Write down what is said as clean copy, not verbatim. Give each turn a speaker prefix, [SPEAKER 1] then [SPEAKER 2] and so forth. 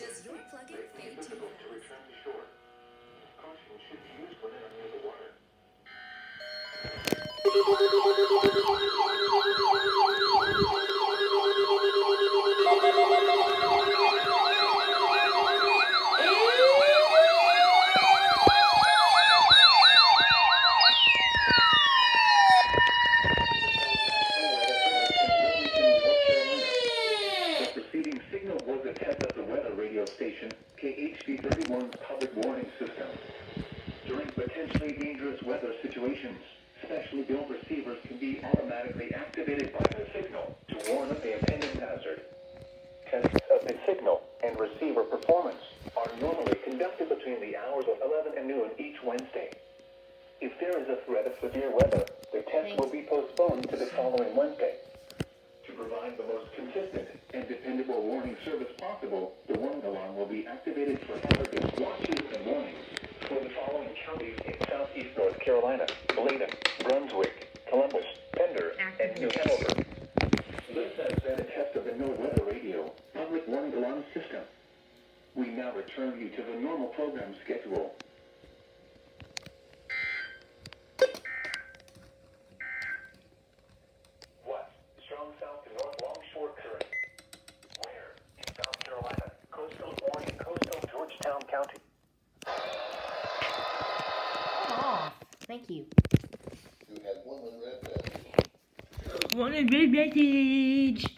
[SPEAKER 1] Does your plug-in fade too fast?
[SPEAKER 2] To return to shore. Caution should be used when near the water. Station KHD31's public warning system. During potentially dangerous weather situations, specially built receivers can be automatically activated by the signal to warn of the impending hazard. Tests of the signal and receiver performance are normally conducted between the hours of 11 and noon each Wednesday. If there is a threat of severe weather, the test will be postponed to the following Wednesday. To provide the most consistent and dependable warning service possible, the warning alarm will be activated for hazardous watches and warnings for the following counties in southeast North Carolina: Bladen, Brunswick, Columbus, Pender, and New Hanover. This has been a test of the NOAA Radio public warning alarm system. We now return you to the normal program schedule. County.
[SPEAKER 3] Oh, thank you.
[SPEAKER 4] You had one red message.
[SPEAKER 3] One red message.